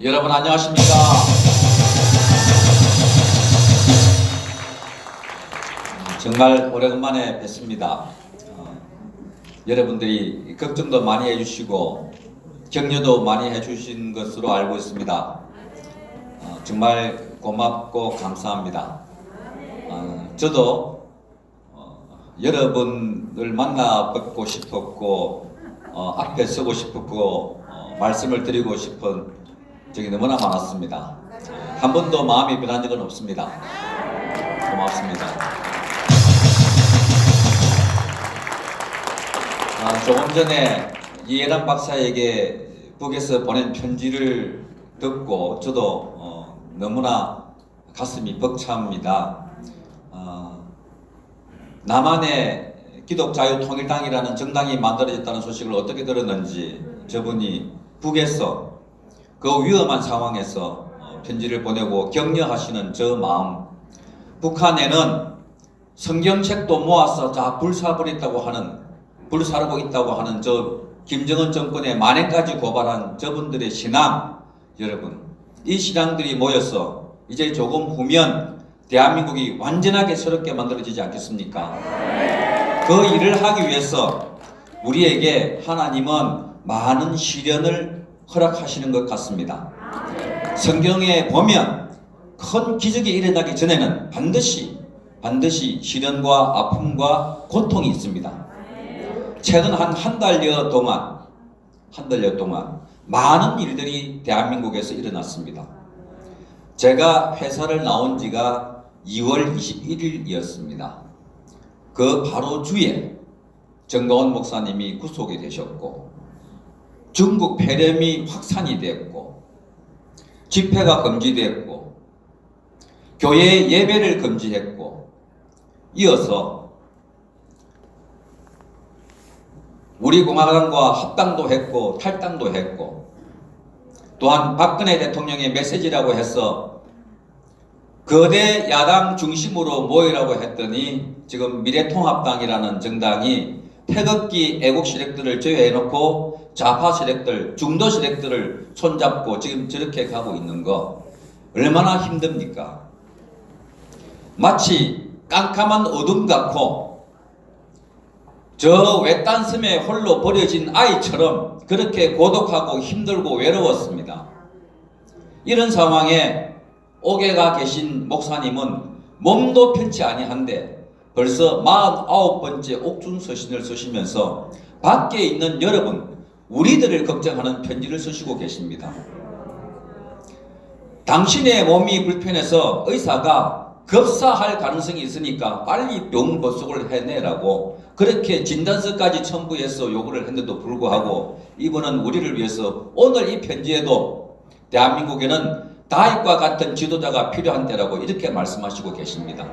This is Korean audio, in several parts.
여러분 안녕하십니까? 정말 오래간만에 뵙습니다. 여러분들이 걱정도 많이 해주시고 격려도 많이 해주신 것으로 알고 있습니다. 정말 고맙고 감사합니다. 저도 여러분을 만나 뵙고 싶었고 앞에 서고 싶었고 말씀을 드리고 싶은 적이 너무나 많았습니다. 한 번도 마음이 변한 적은 없습니다. 고맙습니다. 조금 전에 이해란 박사에게 북에서 보낸 편지를 듣고 저도 너무나 가슴이 벅찹니다. 남한의 기독자유통일당이라는 정당이 만들어졌다는 소식을 어떻게 들었는지 저분이 북에서 그 위험한 상황에서 편지를 보내고 격려하시는 저 마음, 북한에는 성경책도 모아서 다 불사르고 있다고 하는 저 김정은 정권의 만행까지 고발한 저분들의 신앙, 여러분 이 신앙들이 모여서 이제 조금 후면 대한민국이 완전하게 새롭게 만들어지지 않겠습니까? 그 일을 하기 위해서 우리에게 하나님은 많은 시련을 허락하시는 것 같습니다. 성경에 보면 큰 기적이 일어나기 전에는 반드시 시련과 아픔과 고통이 있습니다. 최근 한 달여 동안 많은 일들이 대한민국에서 일어났습니다. 제가 회사를 나온 지가 2월 21일이었습니다. 그 바로 주에 정가원 목사님이 구속이 되셨고 중국 폐렴이 확산이 됐고 집회가 금지됐고 교회 예배를 금지했고 이어서 우리 공화당과 합당도 했고 탈당도 했고 또한 박근혜 대통령의 메시지라고 해서 거대 야당 중심으로 모이라고 했더니 지금 미래통합당이라는 정당이 태극기 애국 세력들을 제외해놓고 좌파 세력들, 중도 세력들을 손잡고 지금 저렇게 가고 있는 거 얼마나 힘듭니까? 마치 깜깜한 어둠 같고 저 외딴 섬에 홀로 버려진 아이처럼 그렇게 고독하고 힘들고 외로웠습니다. 이런 상황에 옥에가 계신 목사님은 몸도 편치 아니한데 벌써 49번째 옥중서신을 쓰시면서 밖에 있는 여러분, 우리들을 걱정하는 편지를 쓰시고 계십니다. 당신의 몸이 불편해서 의사가 급사할 가능성이 있으니까 빨리 병 보석을 해내라고 그렇게 진단서까지 첨부해서 요구를 했는데도 불구하고 이분은 우리를 위해서 오늘 이 편지에도 대한민국에는 다윗과 같은 지도자가 필요한 때라고 이렇게 말씀하시고 계십니다.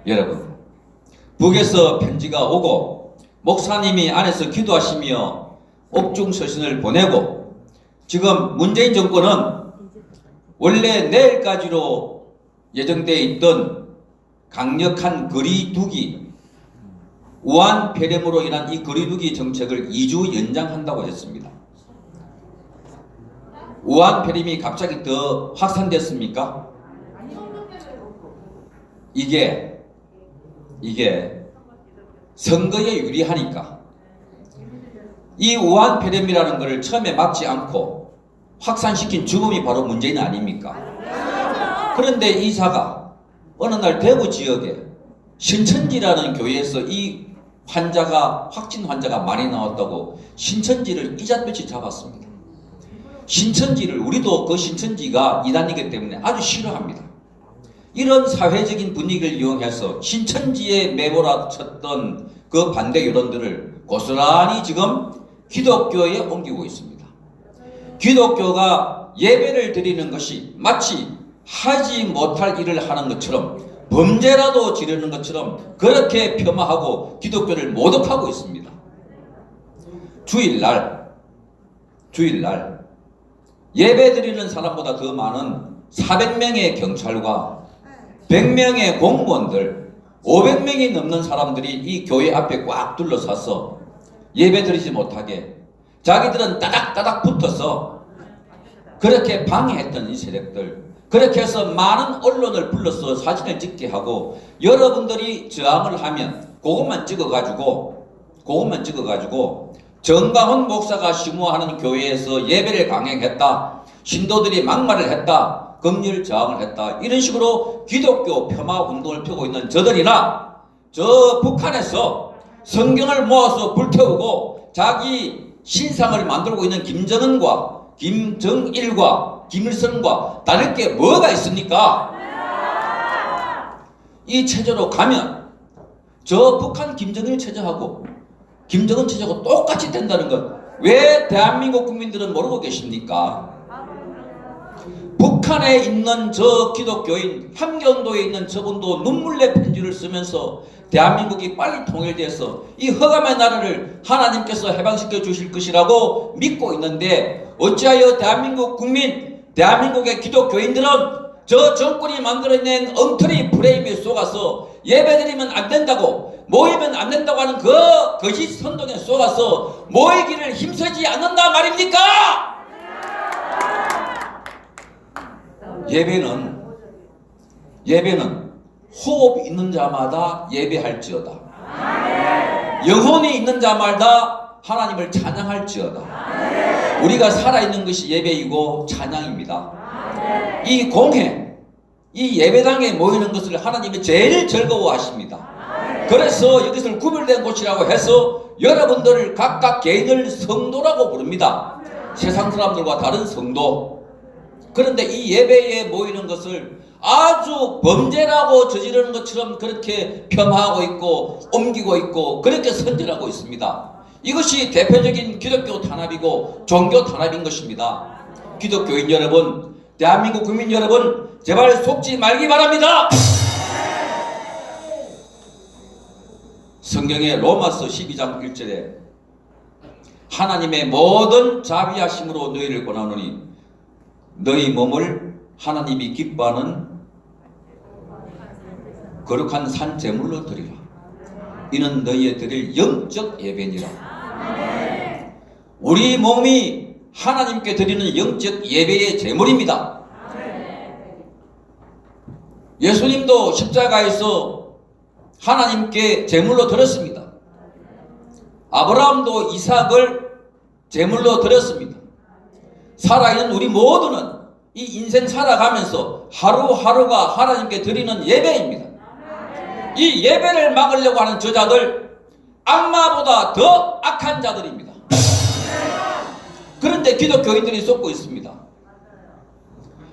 여러분, 북에서 편지가 오고 목사님이 안에서 기도하시며 옥중서신을 보내고 지금 문재인 정권은 원래 내일까지로 예정되어 있던 강력한 거리두기, 우한 폐렴으로 인한 이 거리두기 정책을 2주 연장한다고 했습니다. 우한 폐렴이 갑자기 더 확산됐습니까? 이게 선거에 유리하니까 이 우한 폐렴이라는 것을 처음에 막지 않고 확산시킨 죽음이 바로 문재인 아닙니까? 그런데 이사가 어느 날 대구 지역에 신천지라는 교회에서 이 확진 환자가 많이 나왔다고 신천지를 이잣빛이 잡았습니다. 신천지를 우리도 그 신천지가 이단이기 때문에 아주 싫어합니다. 이런 사회적인 분위기를 이용해서 신천지에 매몰아쳤던 그 반대 여론들을 고스란히 지금 기독교에 옮기고 있습니다. 기독교가 예배를 드리는 것이 마치 하지 못할 일을 하는 것처럼 범죄라도 지르는 것처럼 그렇게 폄하하고 기독교를 모독하고 있습니다. 주일날 예배 드리는 사람보다 더 많은 400명의 경찰과 100명의 공무원들, 500명이 넘는 사람들이 이 교회 앞에 꽉 둘러서서 예배 드리지 못하게 자기들은 따닥따닥 붙어서 그렇게 방해했던 이 세력들, 그렇게 해서 많은 언론을 불러서 사진을 찍게 하고 여러분들이 저항을 하면 그것만 찍어가지고 정광훈 목사가 심호하는 교회에서 예배를 강행했다, 신도들이 막말을 했다, 검열 저항을 했다, 이런 식으로 기독교 폄하 운동을 펴고 있는 저들이나 저 북한에서 성경을 모아서 불태우고 자기 신상을 만들고 있는 김정은과 김정일과 김일성과 다를 게 뭐가 있습니까? 이 체제로 가면 저 북한 김정일 체제하고 김정은 체제하고 똑같이 된다는 것, 왜 대한민국 국민들은 모르고 계십니까? 북한에 있는 저 기독교인, 함경도에 있는 저분도 눈물내 편지를 쓰면서 대한민국이 빨리 통일돼서 이 허감의 나라를 하나님께서 해방시켜 주실 것이라고 믿고 있는데, 어찌하여 대한민국 국민, 대한민국의 기독교인들은 저 정권이 만들어낸 엉터리 프레임에 속아서 예배드리면 안 된다고, 모이면 안 된다고 하는 그 거짓 선동에 속아서 모이기를 힘쓰지 않는다 말입니까? 예배는 호흡 있는 자마다 예배할지어다. 영혼이 있는 자마다 하나님을 찬양할지어다. 우리가 살아있는 것이 예배이고 찬양입니다. 이 공회, 이 예배당에 모이는 것을 하나님이 제일 즐거워하십니다. 그래서 여기서 구별된 곳이라고 해서 여러분들을 각각 개인을 성도라고 부릅니다. 세상 사람들과 다른 성도. 그런데 이 예배에 모이는 것을 아주 범죄라고 저지르는 것처럼 그렇게 폄하하고 있고 옮기고 있고 그렇게 선전하고 있습니다. 이것이 대표적인 기독교 탄압이고 종교 탄압인 것입니다. 기독교인 여러분, 대한민국 국민 여러분, 제발 속지 말기 바랍니다. 성경의 로마서 12장 1절에 하나님의 모든 자비하심으로 너희를 권하노니 너희 몸을 하나님이 기뻐하는 거룩한 산 제물로 드리라. 이는 너희의 드릴 영적 예배니라. 우리 몸이 하나님께 드리는 영적 예배의 제물입니다. 예수님도 십자가에서 하나님께 제물로 드렸습니다. 아브라함도 이삭을 제물로 드렸습니다. 살아있는 우리 모두는 이 인생 살아가면서 하루하루가 하나님께 드리는 예배입니다. 이 예배를 막으려고 하는 저자들, 악마보다 더 악한 자들입니다. 그런데 기독교인들이 속고 있습니다.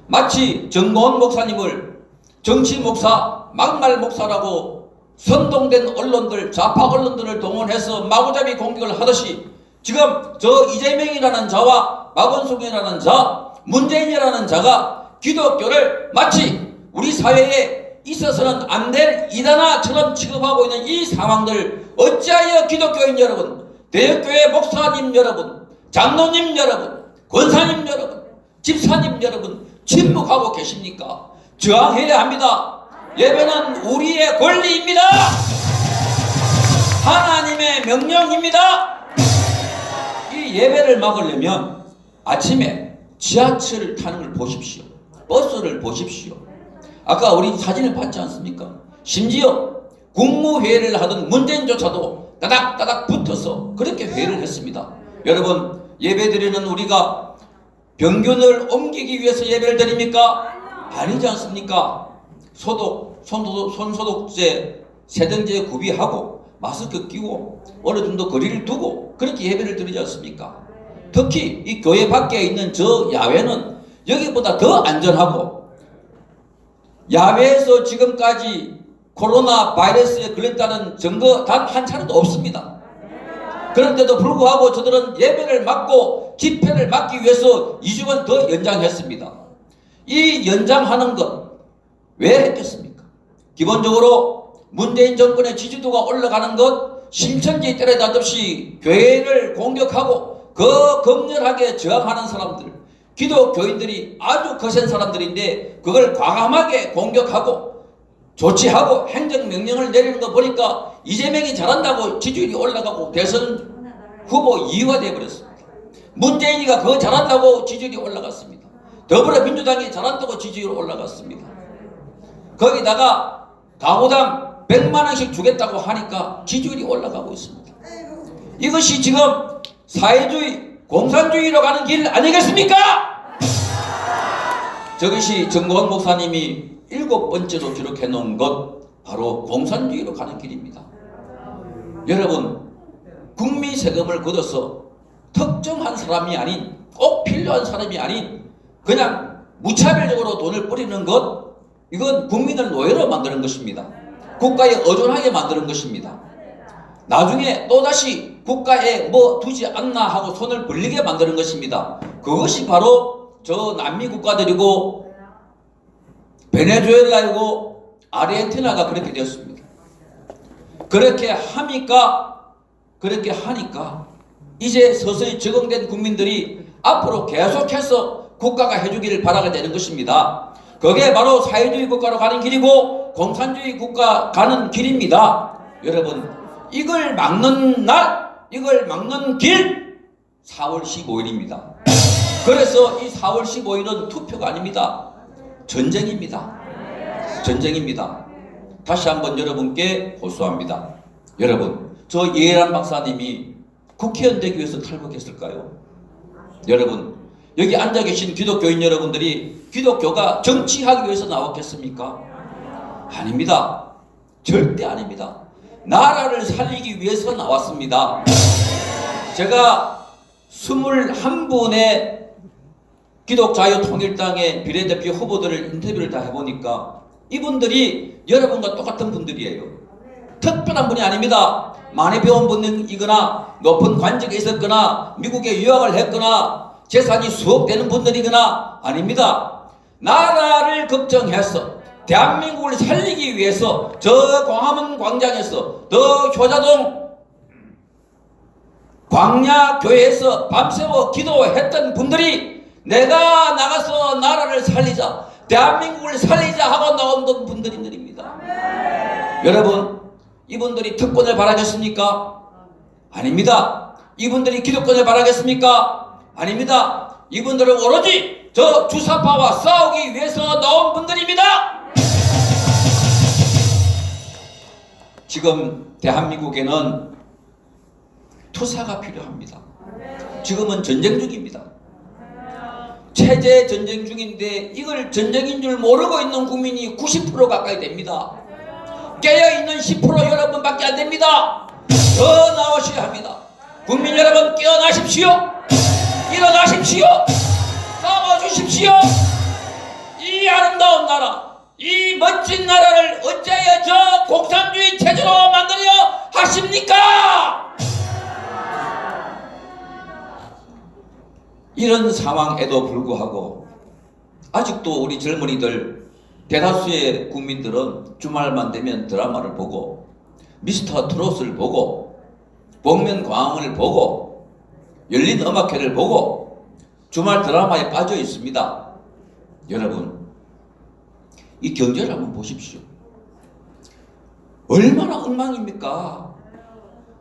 마치 정광훈 목사님을 정치 목사, 막말 목사라고 선동된 언론들, 좌파 언론들을 동원해서 마구잡이 공격을 하듯이 지금 저 이재명이라는 자와 박원순이라는 자, 문재인이라는 자가 기독교를 마치 우리 사회에 있어서는 안 될 이단아처럼 취급하고 있는 이 상황들, 어찌하여 기독교인 여러분, 대역교회 목사님 여러분, 장로님 여러분, 권사님 여러분, 집사님 여러분 침묵하고 계십니까? 저항해야 합니다. 예배는 우리의 권리입니다. 하나님의 명령입니다. 이 예배를 막으려면 아침에 지하철을 타는 걸 보십시오. 버스를 보십시오. 아까 우리 사진을 봤지 않습니까? 심지어 국무회의를 하던 문재인조차도 따닥따닥 붙어서 그렇게 회의를 했습니다. 여러분, 예배드리는 우리가 병균을 옮기기 위해서 예배를 드립니까? 아니지 않습니까? 손소독제, 세정제 구비하고 마스크 끼고 어느 정도 거리를 두고 그렇게 예배를 드리지 않습니까? 특히 이 교회 밖에 있는 저 야외는 여기보다 더 안전하고, 야외에서 지금까지 코로나 바이러스에 걸렸다는 증거 단 한 차례도 없습니다. 그런데도 불구하고 저들은 예배를 막고 집회를 막기 위해서 2주간 더 연장했습니다. 이 연장하는 것 왜 했겠습니까? 기본적으로 문재인 정권의 지지도가 올라가는 것, 심천지 때려잡듯이 교회를 공격하고 그 격렬하게 저항하는 사람들, 기독교인들이 아주 거센 사람들인데 그걸 과감하게 공격하고 조치하고 행정명령을 내리는 거 보니까 이재명이 잘한다고 지지율이 올라가고 대선 후보 2위가 되어버렸습니다. 문재인이가 그거 잘한다고 지지율이 올라갔습니다. 더불어민주당이 잘한다고 지지율 올라갔습니다. 거기다가 가구당 100만원씩 주겠다고 하니까 지지율이 올라가고 있습니다. 이것이 지금 사회주의, 공산주의로 가는 길 아니겠습니까? 저것이 정고원 목사님이 7번째로 기록해 놓은 것, 바로 공산주의로 가는 길입니다. 여러분, 국민 세금을 걷어서 특정한 사람이 아닌, 꼭 필요한 사람이 아닌 그냥 무차별적으로 돈을 뿌리는 것, 이건 국민을 노예로 만드는 것입니다. 국가에 의존하게 만드는 것입니다. 나중에 또다시 국가에 뭐 두지 않나 하고 손을 벌리게 만드는 것입니다. 그것이 바로 저 남미 국가들이고 베네수엘라이고 아르헨티나가 그렇게 되었습니다. 그렇게 하니까 이제 서서히 적응된 국민들이 앞으로 계속해서 국가가 해주기를 바라게 되는 것입니다. 그게 바로 사회주의 국가로 가는 길이고 공산주의 국가 가는 길입니다. 여러분, 이걸 막는 날, 이걸 막는 길 4월 15일입니다. 그래서 이 4월 15일은 투표가 아닙니다. 전쟁입니다. 전쟁입니다. 다시 한번 여러분께 호소합니다. 여러분, 저 이해란 박사님이 국회의원 되기 위해서 탈북했을까요? 여러분, 여기 앉아 계신 기독교인 여러분들이 기독교가 정치하기 위해서 나왔겠습니까? 아닙니다. 절대 아닙니다. 나라를 살리기 위해서 나왔습니다. 제가 21분의 기독자유통일당의 비례대표 후보들을 인터뷰를 다 해보니까 이분들이 여러분과 똑같은 분들이에요. 특별한 분이 아닙니다. 많이 배운 분이거나 높은 관직에 있었거나 미국에 유학을 했거나 재산이 수억 되는 분들이거나 아닙니다. 나라를 걱정해서 대한민국을 살리기 위해서 저 광화문 광장에서 더 효자동 광야교회에서 밤새워 기도했던 분들이 내가 나가서 나라를 살리자, 대한민국을 살리자 하고 나온 분들입니다. 여러분, 이분들이 특권을 바라겠습니까? 아닙니다. 이분들이 기득권을 바라겠습니까? 아닙니다. 이분들은 오로지 저 주사파와 싸우기 위해서 나온 분들입니다. 지금 대한민국에는 투사가 필요합니다. 지금은 전쟁 중입니다. 체제 전쟁 중인데 이걸 전쟁인 줄 모르고 있는 국민이 90% 가까이 됩니다. 깨어있는 10% 여러분밖에 안 됩니다. 더 나오셔야 합니다. 국민 여러분, 깨어나십시오. 일어나십시오. 싸워주십시오. 이 아름다운 나라, 이 멋진 나라를 어찌하여 저 공산주의 체제로 만들려 하십니까? 이런 상황에도 불구하고 아직도 우리 젊은이들, 대다수의 국민들은 주말만 되면 드라마를 보고 미스터 트롯을 보고 복면가왕을 보고 열린 음악회를 보고 주말 드라마에 빠져 있습니다. 여러분, 이 경제를 한번 보십시오. 얼마나 엉망입니까?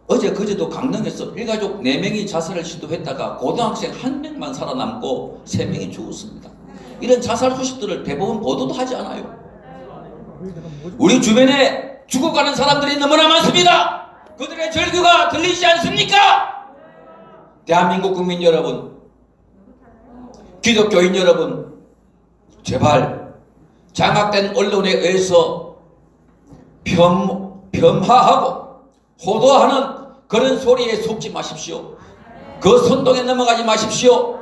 어제 그제도 강릉에서 일가족 4명이 자살을 시도했다가 고등학생 1명만 살아남고 3명이 죽었습니다. 이런 자살 소식들을 대부분 보도도 하지 않아요. 우리 주변에 죽어가는 사람들이 너무나 많습니다. 그들의 절규가 들리지 않습니까? 대한민국 국민 여러분, 기독교인 여러분, 제발 장악된 언론에 의해서 폄하하고 호도하는 그런 소리에 속지 마십시오. 그 선동에 넘어가지 마십시오.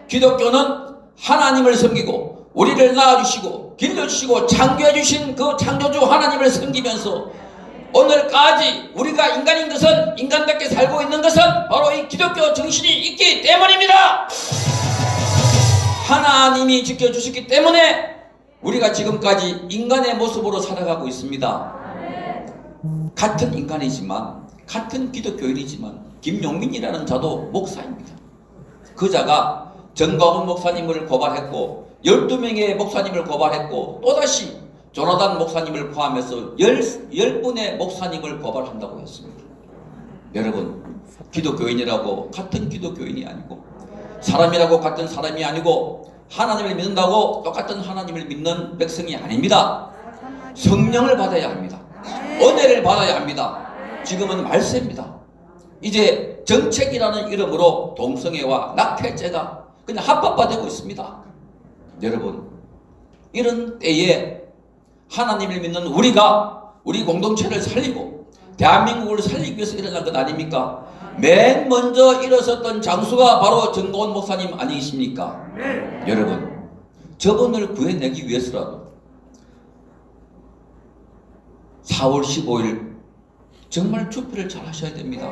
기독교는 하나님을 섬기고 우리를 낳아주시고 길러주시고 창조해주신 그 창조주 하나님을 섬기면서 오늘까지 우리가 인간인 것은, 인간답게 살고 있는 것은 바로 이 기독교 정신이 있기 때문입니다. 하나님이 지켜주셨기 때문에 우리가 지금까지 인간의 모습으로 살아가고 있습니다. 같은 인간이지만, 같은 기독교인이지만 김용민이라는 자도 목사입니다. 그 자가 정광훈 목사님을 고발했고 12명의 목사님을 고발했고 또다시 조나단 목사님을 포함해서 10분의 목사님을 고발한다고 했습니다. 여러분, 기독교인이라고 같은 기독교인이 아니고 사람이라고 같은 사람이 아니고 하나님을 믿는다고 똑같은 하나님을 믿는 백성이 아닙니다. 성령을 받아야 합니다. 은혜를 받아야 합니다. 지금은 말세입니다. 이제 정책이라는 이름으로 동성애와 낙태죄가 그냥 합법화되고 있습니다. 여러분, 이런 때에 하나님을 믿는 우리가 우리 공동체를 살리고 대한민국을 살리기 위해서 일어난 것 아닙니까? 맨 먼저 일어섰던 장수가 바로 정고원 목사님 아니십니까? 여러분, 저분을 구해내기 위해서라도 4월 15일 정말 투표를 잘 하셔야 됩니다.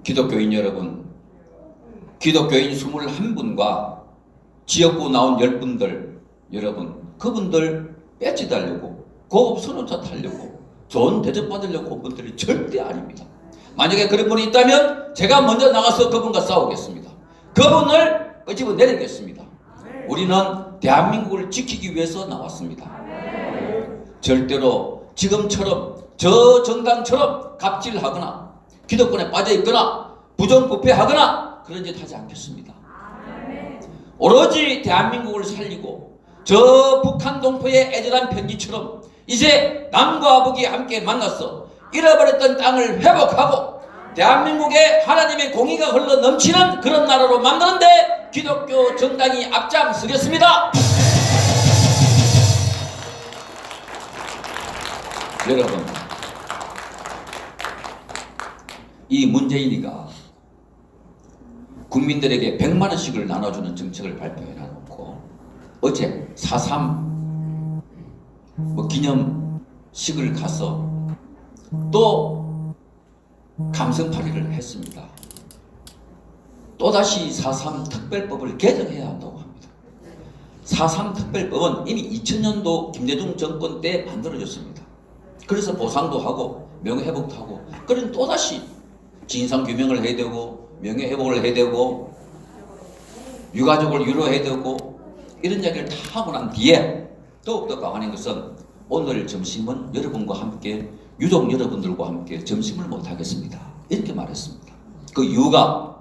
기독교인 여러분, 기독교인 21분과 지역구 나온 10분들, 여러분, 그분들 배지 달려고 고급 선호차 타려고 좋은 대접 받으려고 온 분들이 절대 아닙니다. 만약에 그런 분이 있다면 제가 먼저 나가서 그분과 싸우겠습니다. 그분을 끄집어 내리겠습니다. 우리는 대한민국을 지키기 위해서 나왔습니다. 절대로 지금처럼 저 정당처럼 갑질하거나 기득권에 빠져있거나 부정부패하거나 그런 짓 하지 않겠습니다. 오로지 대한민국을 살리고 저 북한 동포의 애절한 편지처럼 이제 남과 북이 함께 만나서 잃어버렸던 땅을 회복하고 대한민국에 하나님의 공의가 흘러 넘치는 그런 나라로 만드는데 기독교 정당이 앞장서겠습니다. 여러분, 이 문재인이가 국민들에게 100만 원씩을 나눠주는 정책을 발표해놓고 어제 4.3 기념식을 가서 또 감성팔이를 했습니다. 또다시 4.3 특별법을 개정해야 한다고 합니다. 4.3 특별법은 이미 2000년도 김대중 정권 때 만들어졌습니다. 그래서 보상도 하고 명예회복도 하고, 그런 또다시 진상규명을 해야 되고 명예회복을 해야 되고 유가족을 위로해야 되고 이런 이야기를 다 하고 난 뒤에 더욱더 강화한 것은 오늘 점심은 여러분과 함께 유족 여러분들과 함께 점심을 못하겠습니다. 이렇게 말했습니다. 그 이유가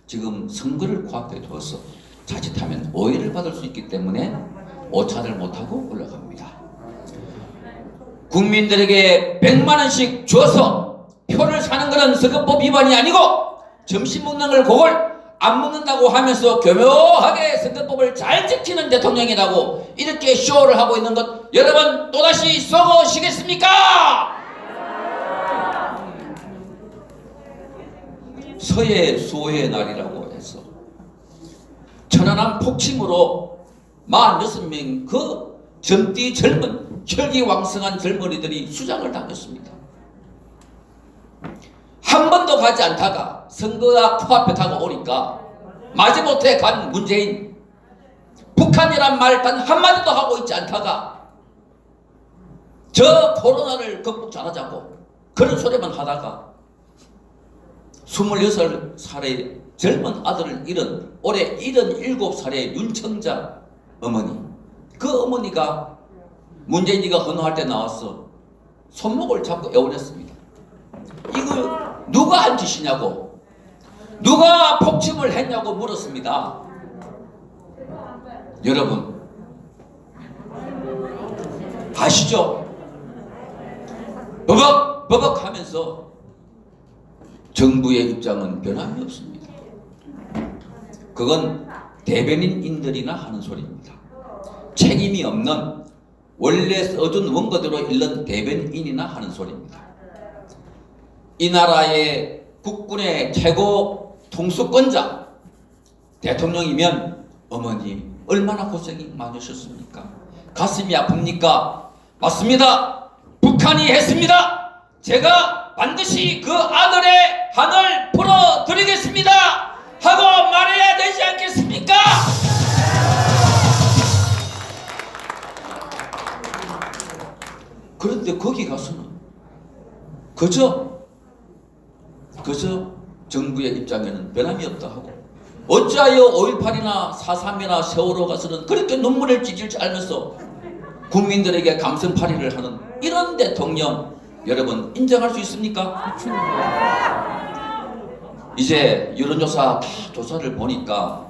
지금 선거를 코앞에 두어서 자칫하면 오해를 받을 수 있기 때문에 오찬을 못하고 올라갑니다. 국민들에게 100만 원씩 줘서 표를 사는 것은 선거법 위반이 아니고 점심 먹는 걸 그걸 안 먹는다고 하면서 교묘하게 선거법을 잘 지키는 대통령이라고 이렇게 쇼를 하고 있는 것 여러분 또다시 썩으시겠습니까? 서해 수호의 날이라고 해서 천안함 폭침으로 46명 그 젊디 젊은 혈기왕성한 젊은이들이 수장을 당했습니다. 한 번도 가지 않다가 선거가 코앞에 다가오니까 마지못해 간 문재인, 북한이란 말 단 한마디도 하고 있지 않다가 저 코로나를 극복 잘하자고 그런 소리만 하다가 26살의 젊은 아들을 잃은 올해 77살의 윤청자 어머니, 그 어머니가 문재인이가 헌화할 때 나와서 손목을 잡고 애원했습니다. 이거 누가 한 짓이냐고, 누가 폭침을 했냐고 물었습니다. 여러분 아시죠? 버벅 하면서 정부의 입장은 변함이 없습니다. 그건 대변인들이나 하는 소리입니다. 책임이 없는 원래 써준 원고대로 읽는 대변인이나 하는 소리입니다. 이 나라의 국군의 최고 통수권자 대통령이면 어머니 얼마나 고생이 많으셨습니까? 가슴이 아픕니까? 맞습니다. 북한이 했습니다. 제가 반드시 그 아들의 한을 풀어드리겠습니다 하고 말해야 되지 않겠습니까? 그런데 거기 가서는 그저 정부의 입장에는 변함이 없다 하고 어찌하여 5.18이나 4.3이나 세월호 가서는 그렇게 눈물을 찔찔 알면서 국민들에게 감성팔이를 하는 이런 대통령 여러분 인정할 수 있습니까? 이제 여론조사 다 조사를 보니까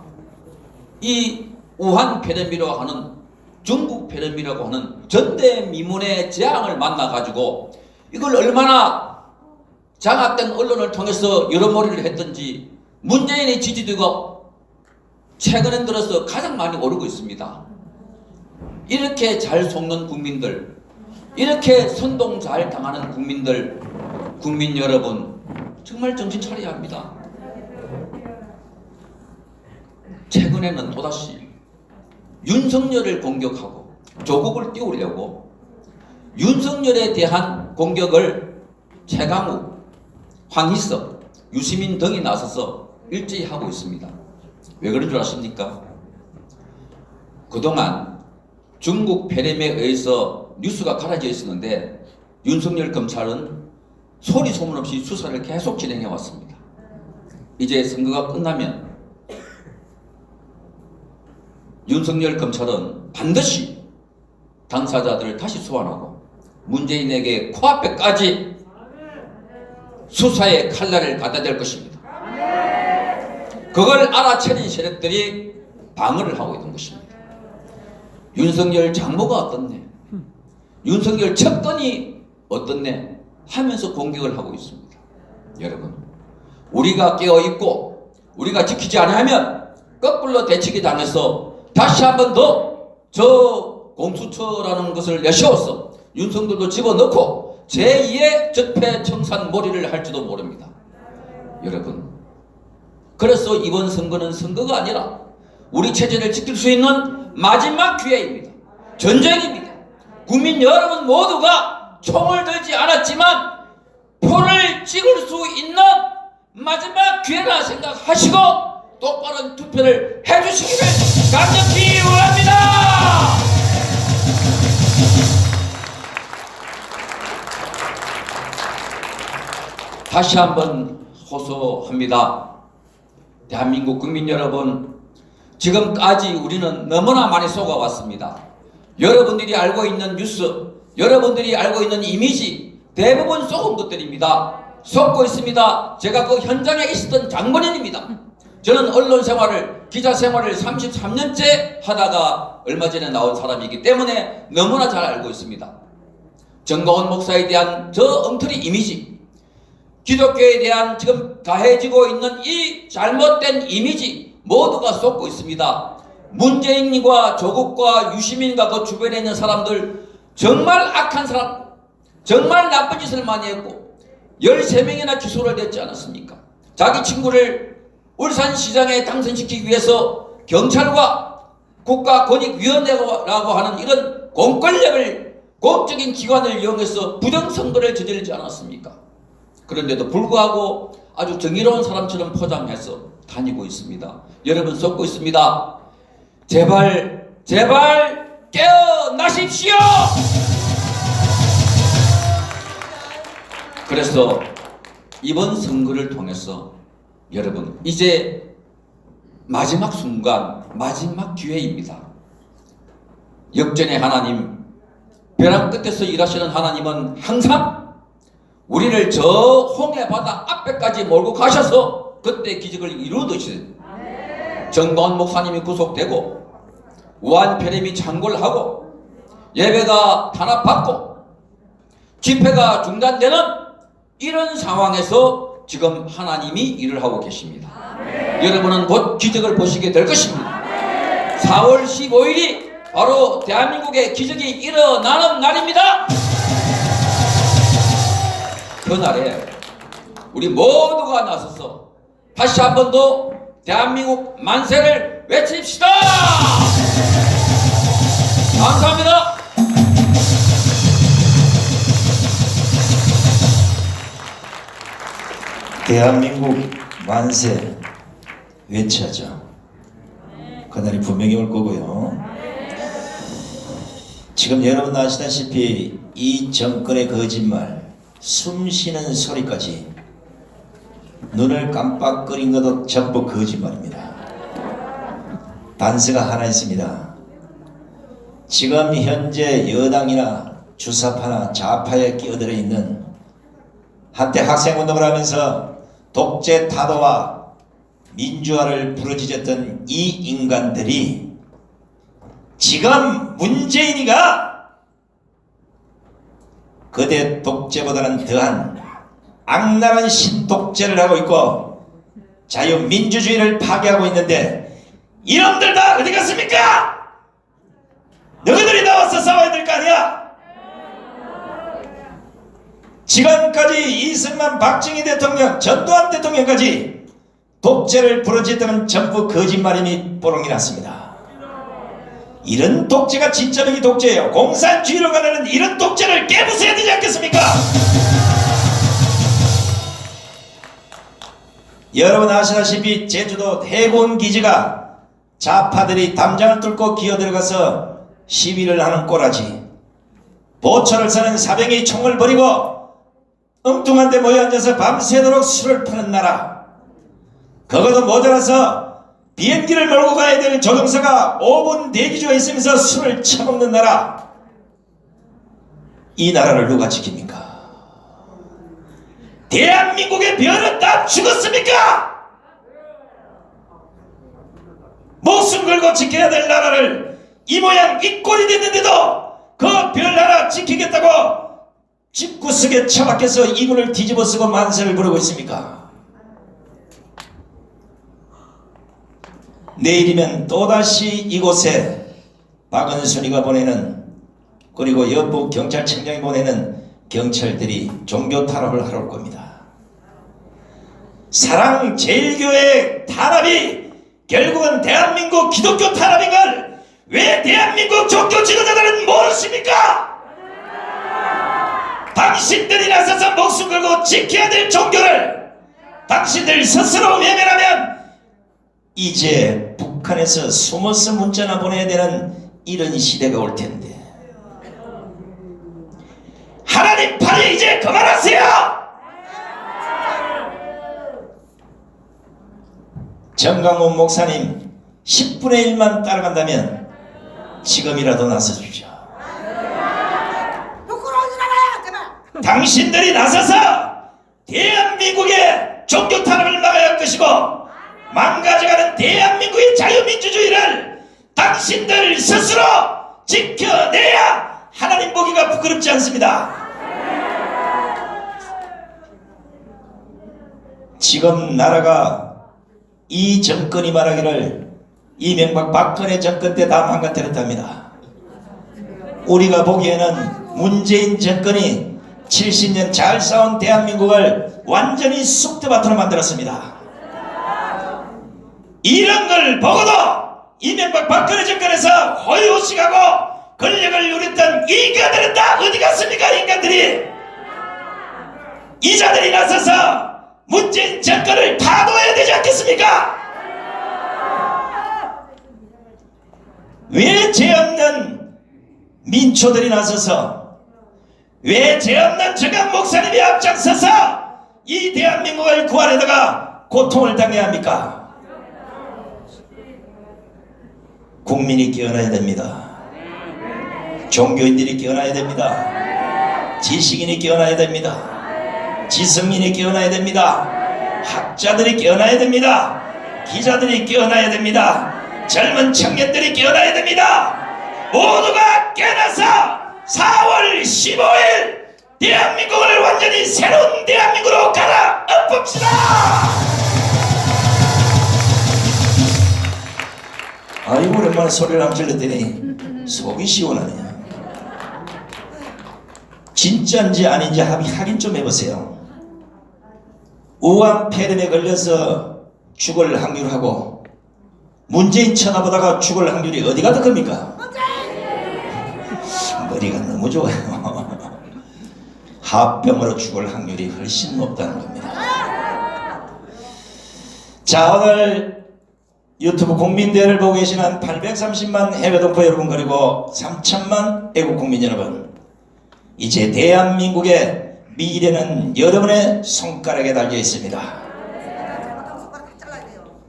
이 우한 폐렴이라고 하는 중국 폐렴이라고 하는 전대미문의 재앙을 만나가지고 이걸 얼마나 장악된 언론을 통해서 여러머리를 했던지 문재인의 지지도가 최근에 들어서 가장 많이 오르고 있습니다. 이렇게 잘 속는 국민들, 이렇게 선동 잘 당하는 국민들, 국민 여러분 정말 정신 차려야 합니다. 최근에는 또다시 윤석열을 공격하고 조국을 띄우려고 윤석열에 대한 공격을 최강욱, 황희석, 유시민 등이 나서서 일제히 하고 있습니다. 왜 그런 줄 아십니까? 그동안 중국 폐렴에 의해서 뉴스가 갈아져 있었는데 윤석열 검찰은 소리 소문 없이 수사를 계속 진행해 왔습니다. 이제 선거가 끝나면 윤석열 검찰은 반드시 당사자들을 다시 소환하고 문재인에게 코앞에까지 수사의 칼날을 갖다 댈 것입니다. 그걸 알아채린 세력들이 방어를 하고 있는 것입니다. 윤석열 장모가 어떻네, 윤석열 측근이 어떻네 하면서 공격을 하고 있습니다. 여러분, 우리가 깨어있고 우리가 지키지 않으면 거꾸로 대치기 당해서 다시 한 번 더 저 공수처라는 것을 내세워서 윤석열도 집어넣고 제2의 적폐청산몰이를 할지도 모릅니다. 여러분, 그래서 이번 선거는 선거가 아니라 우리 체제를 지킬 수 있는 마지막 기회입니다. 전쟁입니다. 국민 여러분 모두가 총을 들지 않았지만 표를 찍을 수 있는 마지막 기회라 생각하시고 똑바른 투표를 해주시기를 간절히 원합니다. 다시 한번 호소합니다. 대한민국 국민 여러분, 지금까지 우리는 너무나 많이 속아왔습니다. 여러분들이 알고 있는 뉴스, 여러분들이 알고 있는 이미지 대부분 속은 것들입니다. 속고 있습니다. 제가 그 현장에 있었던 장본인입니다. 저는 언론 생활을, 기자 생활을 33년째 하다가 얼마 전에 나온 사람이기 때문에 너무나 잘 알고 있습니다. 정광훈 목사에 대한 저 엉터리 이미지, 기독교에 대한 지금 가해지고 있는 이 잘못된 이미지 모두가 쏟고 있습니다. 문재인과 조국과 유시민과 그 주변에 있는 사람들 정말 악한 사람, 정말 나쁜 짓을 많이 했고 13명이나 기소를 됐지 않았습니까? 자기 친구를 울산시장에 당선시키기 위해서 경찰과 국가권익위원회라고 하는 이런 공권력을, 공적인 기관을 이용해서 부정선거를 저지르지 않았습니까? 그런데도 불구하고 아주 정의로운 사람처럼 포장해서 다니고 있습니다. 여러분 속고 있습니다. 제발 제발 깨어나십시오. 그래서 이번 선거를 통해서 여러분 이제 마지막 순간, 마지막 기회입니다. 역전의 하나님, 벼랑 끝에서 일하시는 하나님은 항상 우리를 저 홍해바다 앞에까지 몰고 가셔서 그때 기적을 이루듯이 정광훈 목사님이 구속되고 우한 폐렴이 창궐하고 예배가 탄압받고 집회가 중단되는 이런 상황에서 지금 하나님이 일을 하고 계십니다. 여러분은 곧 기적을 보시게 될 것입니다. 4월 15일이 바로 대한민국의 기적이 일어나는 날입니다. 그날에 우리 모두가 나서서 다시 한 번 더 대한민국 만세를 외칩시다. 감사합니다. 대한민국 만세 외쳐야죠. 그날이 분명히 올 거고요. 지금 여러분 아시다시피 이 정권의 거짓말, 숨쉬는 소리까지 눈을 깜빡거린 것도 전부 거짓말입니다. 단서가 하나 있습니다. 지금 현재 여당이나 주사파나 좌파에 끼어들어 있는, 한때 학생운동을 하면서 독재 타도와 민주화를 부르짖었던 이 인간들이 지금 문재인이가 그대 독재보다는 더한 악랄한 신독재를 하고 있고 자유민주주의를 파괴하고 있는데 이놈들 다 어디 갔습니까? 너희들이 나와서 싸워야 될 거 아니야? 지금까지 이승만, 박정희 대통령, 전두환 대통령까지 독재를 부르짖던 전부 거짓말이니 뽀롱이 났습니다. 이런 독재가 진짜적인 독재예요. 공산주의로 가는 이런 독재를 깨부숴야 되지 않겠습니까? 여러분 아시다시피 제주도 해군기지가 좌파들이 담장을 뚫고 기어들어가서 시위를 하는 꼬라지, 보초를 서는 사병이 총을 버리고 엉뚱한 데 모여 앉아서 밤새도록 술을 푸는 나라, 그것도 모자라서 비행기를 몰고 가야 될 조종사가 5분 대기 중에 있으면서 술을 처먹는 나라, 이 나라를 누가 지킵니까? 대한민국의 별은 다 죽었습니까? 목숨 걸고 지켜야 될 나라를 이 모양 이 꼴이 됐는데도 그 별 하나 지키겠다고 집구석에 처박혀서 이불을 뒤집어 쓰고 만세를 부르고 있습니까? 내일이면 또다시 이곳에 박은순이가 보내는, 그리고 여부 경찰청장이 보내는 경찰들이 종교 탄압을 하러 올 겁니다. 사랑제일교회 탄압이 결국은 대한민국 기독교 탄압인 걸 왜 대한민국 종교 지도자들은 모르십니까? 당신들이 나서서 목숨 걸고 지켜야 될 종교를 당신들 스스로 외면하면 이제 북한에서 숨어서 문자나 보내야 되는 이런 시대가 올 텐데, 하나님 팔에 이제 그만하세요! 정강훈 목사님 10분의 1만 따라간다면 지금이라도 나서주십시오. 당신들이 나서서 대한민국의 종교 탄압을 막아야 할 것이고, 망가져가는 대한민국의 자유민주주의를 당신들 스스로 지켜내야 하나님 보기가 부끄럽지 않습니다. 지금 나라가 이 정권이 말하기를 이명박 박근혜 정권 때 다 망가뜨렸답니다. 우리가 보기에는 문재인 정권이 70년 잘 싸운 대한민국을 완전히 쑥대밭으로 만들었습니다. 이런 걸 보고도 이명박 박근혜 정권에서 호의호식하고 권력을 누렸던 인간들은 다 어디 갔습니까? 인간들이 이 자들이 나서서 문재인 정권을 파도해야 되지 않겠습니까? 왜 죄 없는 민초들이 나서서, 왜 죄 없는 정강 목사님이 앞장서서 이 대한민국을 구하려다가 고통을 당해야 합니까? 국민이 깨어나야 됩니다. 종교인들이 깨어나야 됩니다. 지식인이 깨어나야 됩니다. 지성인이 깨어나야 됩니다. 학자들이 깨어나야 됩니다. 기자들이 깨어나야 됩니다. 젊은 청년들이 깨어나야 됩니다. 모두가 깨어나서 4월 15일 대한민국을 완전히 새로운 대한민국으로 갈아엎읍시다. 아이고 오랜만에 소리를 한번 질렀더니 속이 시원하네요. 진짜인지 아닌지 확인 좀 해보세요. 우한 폐렴에 걸려서 죽을 확률하고 문재인 쳐다보다가 죽을 확률이 어디가 더 큽니까? 머리가 너무 좋아요. 합병으로 죽을 확률이 훨씬 높다는 겁니다. 자, 오늘 유튜브 국민대회를 보고 계시는 830만 해외 동포 여러분, 그리고 3천만 애국 국민 여러분, 이제 대한민국의 미래는 여러분의 손가락에 달려 있습니다.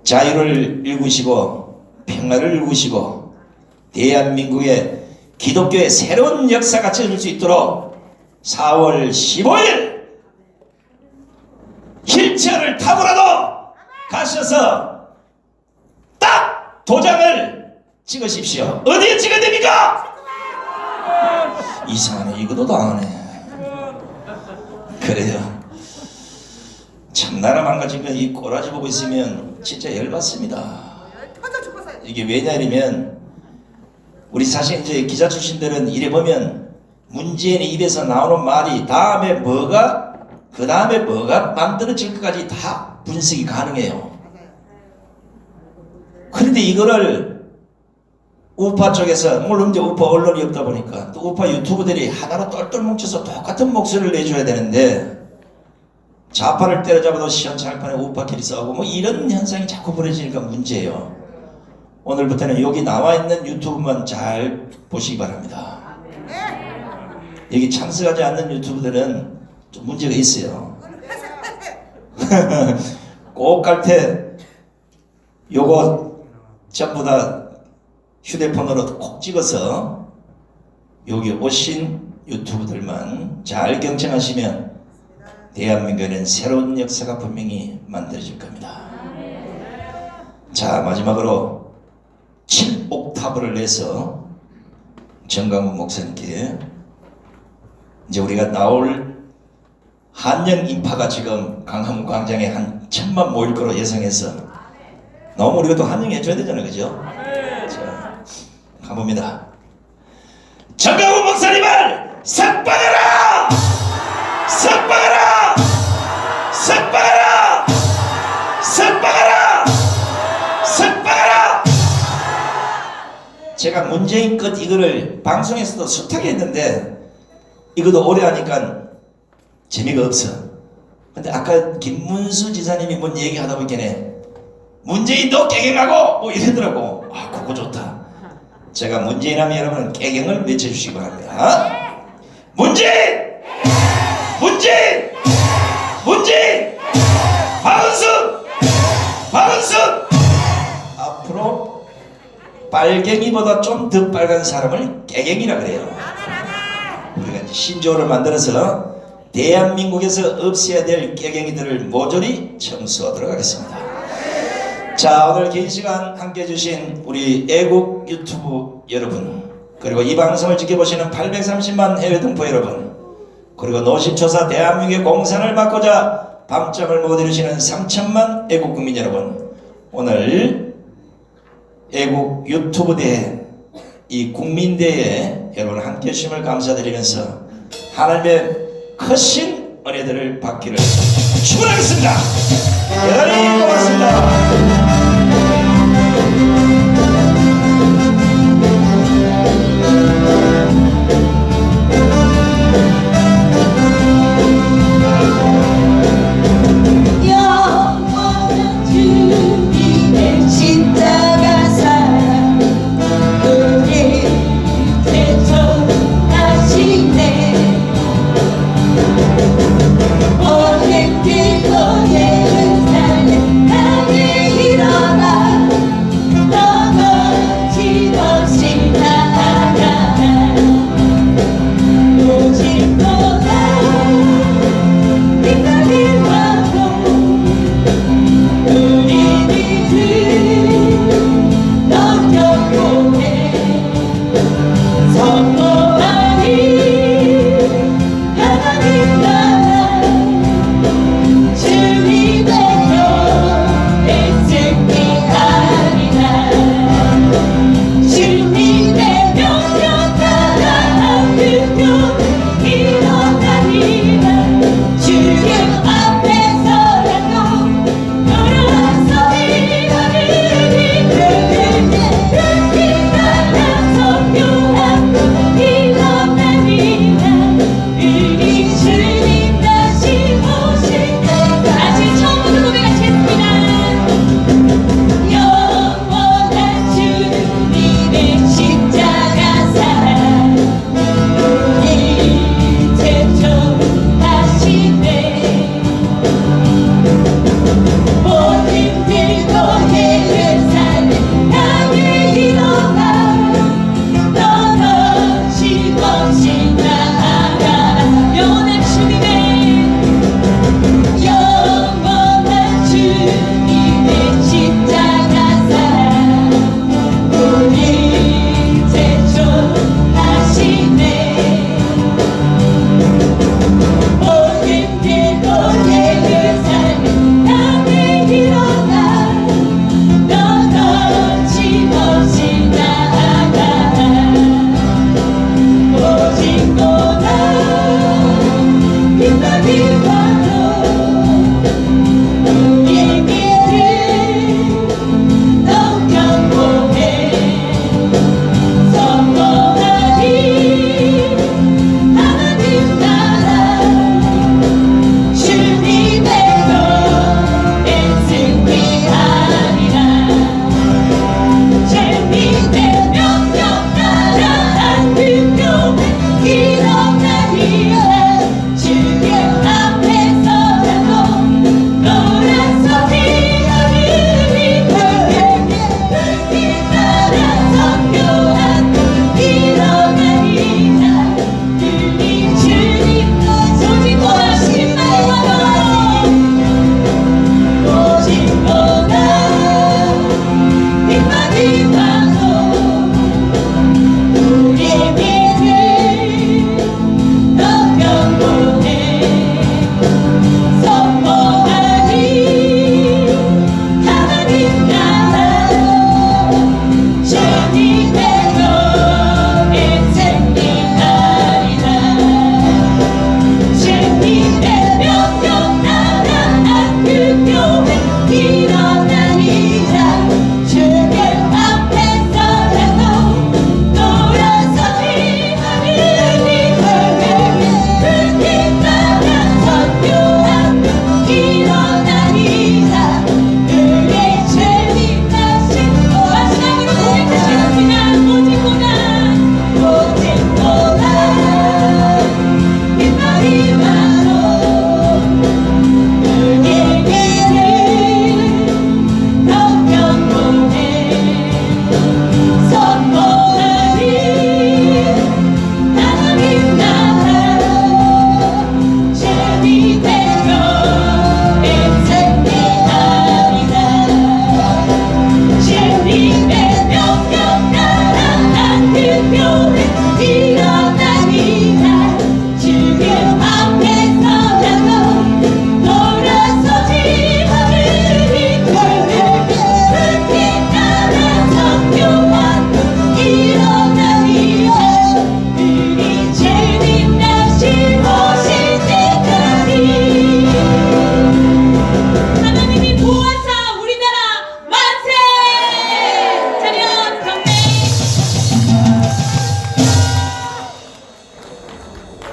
자유를 일구시고 평화를 일구시고 대한민국의 기독교의 새로운 역사가 찾을 수 있도록 4월 15일 휠체어를 타고라도 가셔서 딱 도장을 찍으십시오. 어디에 찍어야 됩니까? 이상하네. 이것도 당하네. 그래요. 참 나라 망가지면 이 꼬라지 보고 있으면 진짜 열받습니다. 이게 왜냐면 우리 사실 이제 기자 출신들은 이래 보면 문재인의 입에서 나오는 말이 다음에 뭐가 그 다음에 뭐가 만들어질 것까지 다 분석이 가능해요. 그런데 이거를 우파 쪽에서 물론 이제 우파 언론이 없다 보니까 또 우파 유튜브들이 하나로 똘똘 뭉쳐서 똑같은 목소리를 내줘야 되는데 좌파를 때려잡아도 시원찮을판에 우파끼리 싸우고 뭐 이런 현상이 자꾸 벌어지니까 문제예요. 오늘부터는 여기 나와 있는 유튜브만 잘 보시기 바랍니다. 여기 참석하지 않는 유튜브들은 좀 문제가 있어요. 꼭 갈 때 요거 전부 다 휴대폰으로 콕 찍어서 여기 오신 유튜브들만 잘 경청하시면 대한민국에는 새로운 역사가 분명히 만들어질 겁니다. 자, 마지막으로 7옥타브를 내서 정강훈 목사님께 이제 우리가 나올 한영 인파가 지금 강화문 광장에 한 1000만 모일 거로 예상해서 너무 우리가 또 환영해줘야 되잖아요, 그죠? 자, 가봅니다. 정강훈 목사님을 석방하라! 석방하라! 석방하라! 석방하라! 석방하라! 제가 문재인 것 이거를 방송에서도 숱하게 했는데 이것도 오래 하니까 재미가 없어. 근데 아까 김문수 지사님이 뭔 얘기하다 보니까 문재인도 깨갱하고 뭐 이러더라고. 아, 그거 좋다. 제가 문재인 하면 여러분 깨갱을 외쳐주시기 바랍니다. 문재인! 문재인! 문재인! 박은순! 박은순! 앞으로 빨갱이보다 좀 더 빨간 사람을 깨갱이라 그래요. 우리가 이제 신조어를 만들어서 대한민국에서 없애야 될 깨갱이들을 모조리 청소하도록 하겠습니다. 자, 오늘 긴 시간 함께 해주신 우리 애국 유튜브 여러분, 그리고 이 방송을 지켜보시는 830만 해외 동포 여러분, 그리고 노심초사 대한민국의 공산을 막고자 밤잠을 못 이루시는 3천만 애국 국민 여러분, 오늘 애국 유튜브 대회, 이 국민대회에 여러분 함께 해주심을 감사드리면서 하나님의 크신 은혜들을 받기를 축원하겠습니다. 대단히 고맙습니다. 영원한 주님의 십자가 사랑 우리 대처하시네. 오늘 피고 예루살렘 땅에 일어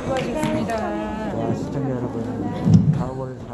수고하셨습니다.